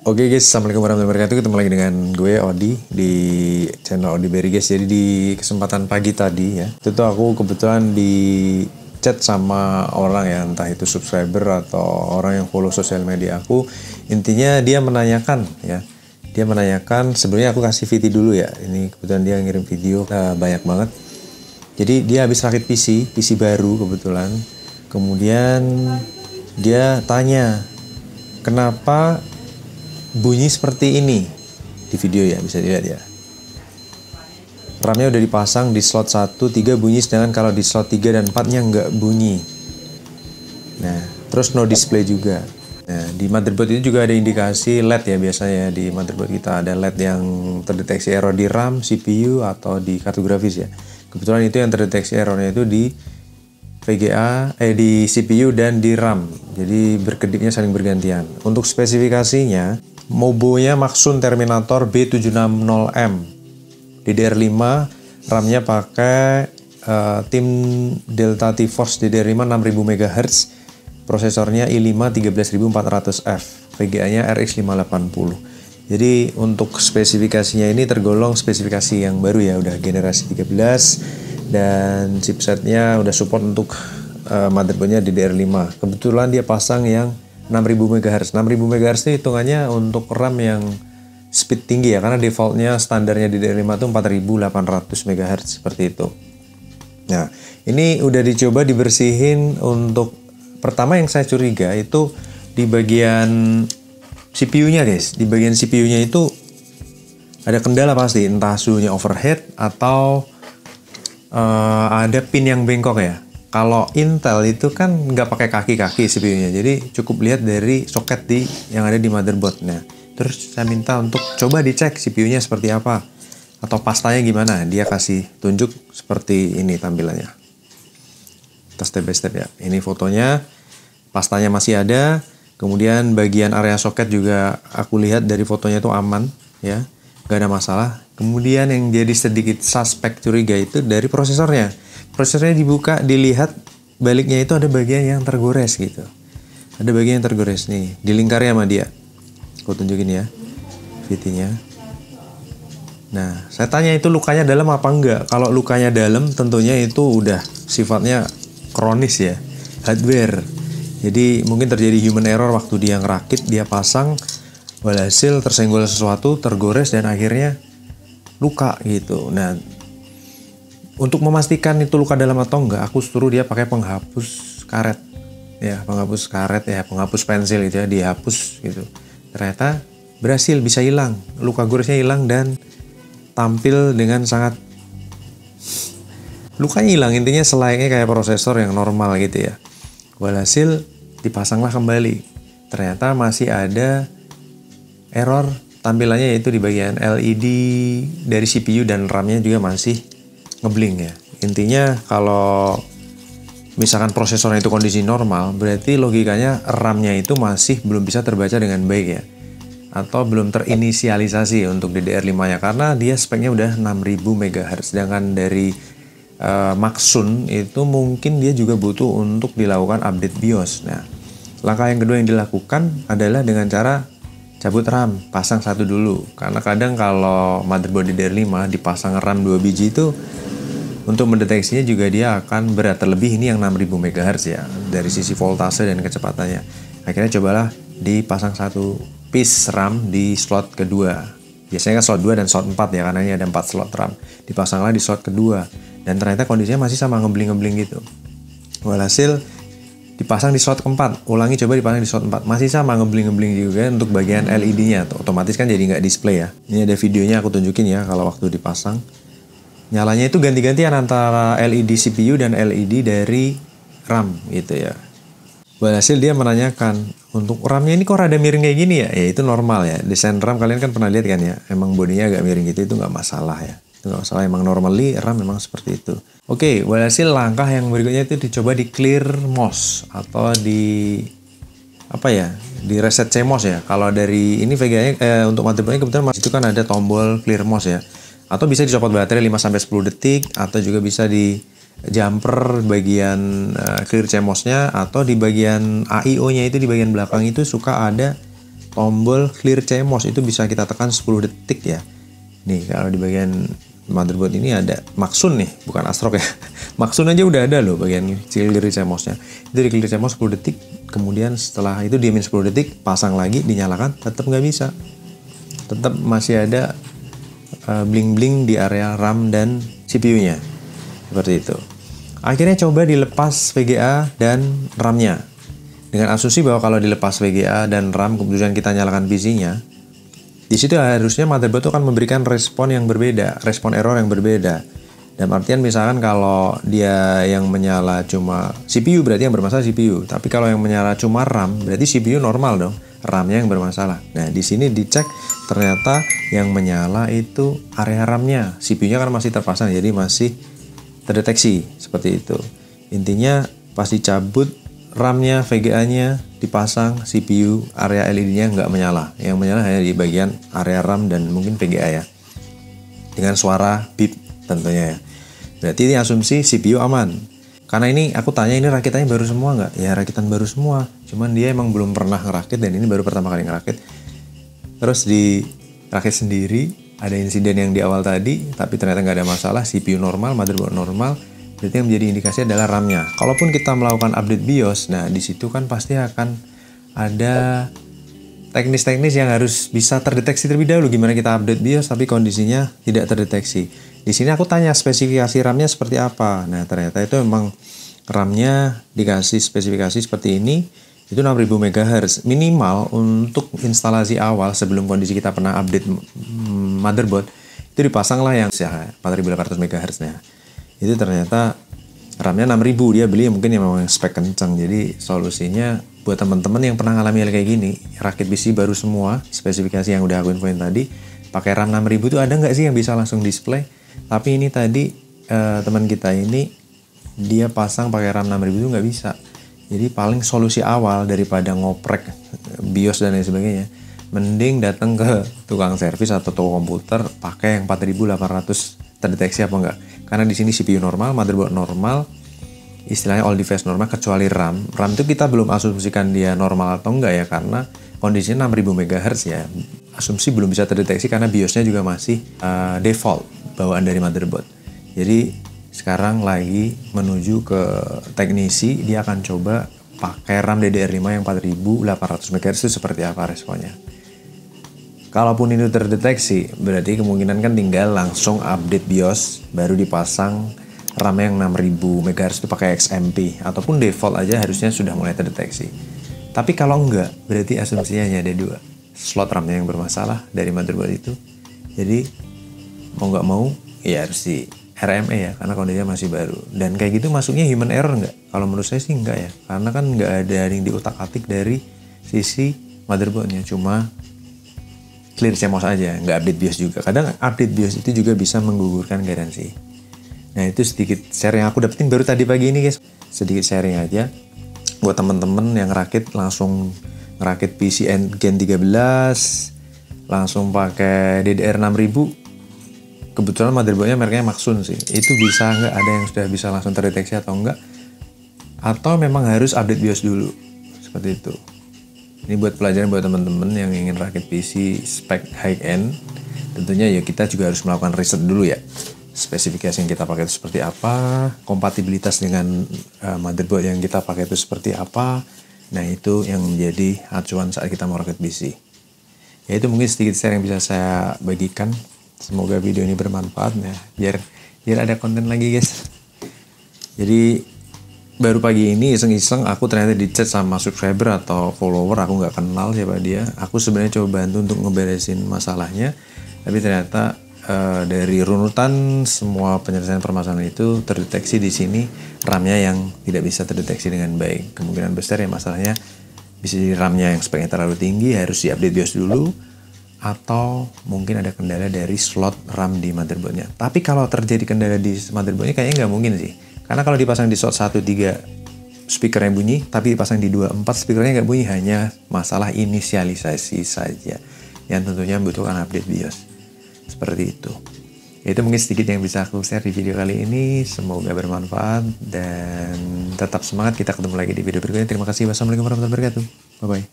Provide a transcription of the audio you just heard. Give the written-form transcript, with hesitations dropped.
Oke guys, assalamualaikum warahmatullahi wabarakatuh. Ketemu lagi dengan gue Odi di channel Odi Berry guys. Jadi di kesempatan pagi tadi ya, itu tuh aku kebetulan di chat sama orang ya, entah itu subscriber atau orang yang follow sosial media aku. Intinya dia menanyakan ya, dia menanyakan, sebenarnya aku kasih VT dulu ya. Ini kebetulan dia ngirim video banyak banget. Jadi dia habis rakit PC baru kebetulan. Kemudian dia tanya, kenapa bunyi seperti ini di video ya, bisa dilihat ya. RAM-nya udah dipasang di slot 1, 3 bunyi, sedangkan kalau di slot 3 dan 4-nya nggak bunyi. Nah, terus no display juga. Nah, di motherboard itu juga ada indikasi LED ya, biasanya di motherboard kita ada LED yang terdeteksi error di RAM, CPU, atau di kartu grafis ya. Kebetulan itu yang terdeteksi errornya itu di VGA, di CPU dan di RAM. Jadi berkedipnya saling bergantian. Untuk spesifikasinya, Mobonya Maxsun Terminator B760M DDR5, RAM-nya pakai tim Delta T-Force DDR5 6000 MHz, prosesornya i5 13400F, VGA-nya RX 580. Jadi untuk spesifikasinya ini tergolong spesifikasi yang baru ya, udah generasi 13 dan chipsetnya udah support untuk motherboardnya DDR5. Kebetulan dia pasang yang 6000 MHz. 6000 MHz itu hitungannya untuk RAM yang speed tinggi ya, karena defaultnya standarnya DDR5 itu 4800 MHz seperti itu. Nah, ini udah dicoba dibersihin. Untuk pertama yang saya curiga itu di bagian CPU-nya guys. Di bagian CPU-nya itu ada kendala pasti, entah suhunya overheat atau ada pin yang bengkok ya. Kalau Intel itu kan nggak pakai kaki-kaki CPU-nya, jadi cukup lihat dari soket yang ada di motherboard. Nah, terus saya minta untuk coba dicek CPU-nya seperti apa, atau pastanya gimana. Dia kasih tunjuk seperti ini tampilannya. Kita step by step ya. Ini fotonya, pastanya masih ada. Kemudian bagian area soket juga aku lihat dari fotonya itu aman ya, nggak ada masalah. Kemudian yang jadi sedikit suspek curiga itu dari prosesornya. Prosesornya dibuka, dilihat baliknya itu ada bagian yang tergores gitu. Ada bagian yang tergores nih, dilingkari sama dia. Aku tunjukin ya VT-nya. Nah, saya tanya itu lukanya dalam apa enggak. Kalau lukanya dalam tentunya itu udah sifatnya kronis ya, hardware. Jadi mungkin terjadi human error waktu dia ngerakit, dia pasang, walhasil tersenggol sesuatu, tergores dan akhirnya luka gitu. Nah, untuk memastikan itu luka dalam atau enggak, aku suruh dia pakai penghapus karet ya, penghapus karet ya, penghapus pensil gitu ya, dihapus gitu. Ternyata berhasil, bisa hilang, luka goresnya hilang dan tampil dengan sangat, lukanya hilang, intinya selayaknya kayak prosesor yang normal gitu ya. Walhasil dipasanglah kembali, ternyata masih ada error tampilannya, yaitu di bagian LED dari CPU dan RAM-nya juga masih ngeblink ya. Intinya kalau misalkan prosesornya itu kondisi normal, berarti logikanya RAM-nya itu masih belum bisa terbaca dengan baik ya, atau belum terinisialisasi untuk DDR5-nya, karena dia speknya udah 6000 MHz. Sedangkan dari Maxsun itu mungkin dia juga butuh untuk dilakukan update BIOS. Nah, langkah yang kedua yang dilakukan adalah dengan cara cabut RAM, pasang satu dulu. Karena kadang kalau motherboard DDR5 dipasang RAM 2 biji itu untuk mendeteksinya juga dia akan berat, terlebih ini yang 6000 MHz ya, dari sisi voltase dan kecepatannya. Akhirnya cobalah dipasang satu piece RAM di slot kedua. Biasanya kan slot 2 dan slot 4 ya, karena ini ada 4 slot RAM. Dipasanglah di slot kedua dan ternyata kondisinya masih sama, ngebling-ngebling gitu. Walhasil dipasang di slot keempat, ulangi coba dipasang di slot 4, masih sama, ngebling-ngebling juga untuk bagian LED-nya. Otomatis kan jadi nggak display ya. Ini ada videonya aku tunjukin ya, kalau waktu dipasang nyalanya itu ganti-gantian antara LED CPU dan LED dari RAM gitu ya. Walhasil dia menanyakan, untuk RAM-nya ini kok rada miring kayak gini ya? Ya itu normal ya, desain RAM kalian kan pernah lihat kan ya, emang bodinya agak miring gitu, itu nggak masalah ya. Itu nggak masalah, emang normally RAM memang seperti itu. Oke, walhasil langkah yang berikutnya itu dicoba di clear MOS atau di di reset CMOS ya. Kalau dari ini VGA untuk motherboardnya kebetulan itu kan ada tombol clear MOS ya. Atau bisa dicopot baterai 5-10 detik, atau juga bisa di jumper bagian clear CMOS-nya, atau di bagian AIO-nya itu di bagian belakang itu suka ada tombol clear CMOS itu bisa kita tekan 10 detik ya. Nih kalau di bagian motherboard ini ada Maxun nih, bukan ASRock ya. Maxun aja udah ada loh bagian clear CMOS-nya. Itu di clear CMOS 10 detik, kemudian setelah itu diamin 10 detik, pasang lagi, dinyalakan, tetap nggak bisa. Tetap masih ada bling-bling di area RAM dan CPU-nya. Seperti itu. Akhirnya coba dilepas VGA dan RAM-nya. Dengan asumsi bahwa kalau dilepas VGA dan RAM kemudian kita nyalakan PC-nya, di situ harusnya motherboard itu akan memberikan respon yang berbeda, respon error yang berbeda. Dan artian misalkan kalau dia yang menyala cuma CPU berarti yang bermasalah CPU, tapi kalau yang menyala cuma RAM berarti CPU normal dong, RAM-nya yang bermasalah. Nah di sini dicek ternyata yang menyala itu area RAM-nya, CPU-nya kan masih terpasang jadi masih terdeteksi seperti itu. Intinya pas dicabut RAM-nya, VGA-nya dipasang, CPU, area LED-nya nggak menyala. Yang menyala hanya di bagian area RAM dan mungkin VGA ya. Dengan suara beep tentunya ya. Berarti ini asumsi CPU aman. Karena ini aku tanya ini rakitannya baru semua nggak? Ya rakitan baru semua. Cuman dia emang belum pernah ngerakit dan ini baru pertama kali ngerakit. Terus di rakit sendiri ada insiden yang di awal tadi, tapi ternyata nggak ada masalah. CPU normal, motherboard normal. Berarti yang menjadi indikasi adalah RAM-nya. Kalaupun kita melakukan update BIOS, nah di situ kan pasti akan ada teknis-teknis yang harus bisa terdeteksi terlebih dahulu. Gimana kita update BIOS tapi kondisinya tidak terdeteksi. Di sini aku tanya spesifikasi RAM-nya seperti apa. Nah ternyata itu memang RAM-nya dikasih spesifikasi seperti ini. Itu 6000 MHz minimal untuk instalasi awal sebelum kondisi kita pernah update motherboard. Itu dipasanglah yang 4800 MHz. Nah itu ternyata RAM-nya 6000, dia beli mungkin yang memang spek kencang. Jadi solusinya buat teman-teman yang pernah ngalami hal kayak gini, rakit PC baru semua, spesifikasi yang udah aku infoin tadi, pakai RAM 6000 itu ada nggak sih yang bisa langsung display? Tapi ini tadi teman kita ini dia pasang pakai RAM 6000 itu nggak bisa. Jadi paling solusi awal daripada ngoprek BIOS dan lain sebagainya, mending datang ke tukang servis atau toko komputer pakai yang 4800 terdeteksi apa enggak. Karena di sini CPU normal, motherboard normal, istilahnya all device normal kecuali RAM. RAM itu kita belum asumsikan dia normal atau enggak ya, karena kondisinya 6000 MHz ya. Asumsi belum bisa terdeteksi karena BIOS-nya juga masih default bawaan dari motherboard. Jadi sekarang lagi menuju ke teknisi, dia akan coba pakai RAM DDR5 yang 4800 MHz itu seperti apa responnya. Kalaupun itu terdeteksi, berarti kemungkinan kan tinggal langsung update BIOS, baru dipasang RAM yang 6000 MHz itu pakai XMP, ataupun default aja harusnya sudah mulai terdeteksi. Tapi kalau enggak, berarti asumsinya hanya ada 2 slot RAM-nya yang bermasalah dari motherboard itu. Jadi mau nggak mau, ya harus di RMA ya, karena kondisinya masih baru. Dan kayak gitu masuknya human error nggak? Kalau menurut saya sih enggak ya, karena kan nggak ada yang diutak-atik dari sisi motherboardnya, cuma clear CMOS aja, nggak update BIOS juga. Kadang update BIOS itu juga bisa menggugurkan garansi. Nah itu sedikit share yang aku dapetin baru tadi pagi ini guys. Sedikit sharing aja buat temen-temen yang langsung ngerakit PC Gen 13, langsung pakai DDR 6000. Kebetulan motherboardnya mereknya Maxun sih. Itu bisa nggak, ada yang sudah bisa langsung terdeteksi atau enggak? Atau memang harus update BIOS dulu? Seperti itu. Ini buat pelajaran buat teman-teman yang ingin rakit PC spek high end. Tentunya ya kita juga harus melakukan riset dulu ya. Spesifikasi yang kita pakai itu seperti apa, kompatibilitas dengan motherboard yang kita pakai itu seperti apa. Nah itu yang menjadi acuan saat kita mau rakit PC. Ya itu mungkin sedikit share yang bisa saya bagikan. Semoga video ini bermanfaat ya, biar ada konten lagi guys. Jadi baru pagi ini iseng-iseng aku ternyata di-chat sama subscriber atau follower, aku nggak kenal siapa dia. Aku sebenarnya coba bantu untuk ngeberesin masalahnya, tapi ternyata dari runutan semua penyelesaian permasalahan itu terdeteksi di sini RAM-nya yang tidak bisa terdeteksi dengan baik. Kemungkinan besar ya masalahnya bisa jadi RAM-nya yang speknya terlalu tinggi, harus di-update BIOS dulu, atau mungkin ada kendala dari slot RAM di motherboardnya. Tapi kalau terjadi kendala di motherboardnya kayaknya nggak mungkin sih. Karena kalau dipasang di slot 1, 3 speakernya bunyi, tapi dipasang di 2, 4 speakernya nggak bunyi, hanya masalah inisialisasi saja yang tentunya membutuhkan update BIOS. Seperti itu. Itu mungkin sedikit yang bisa aku share di video kali ini. Semoga bermanfaat dan tetap semangat. Kita ketemu lagi di video berikutnya. Terima kasih. Wassalamualaikum warahmatullahi wabarakatuh. Bye-bye.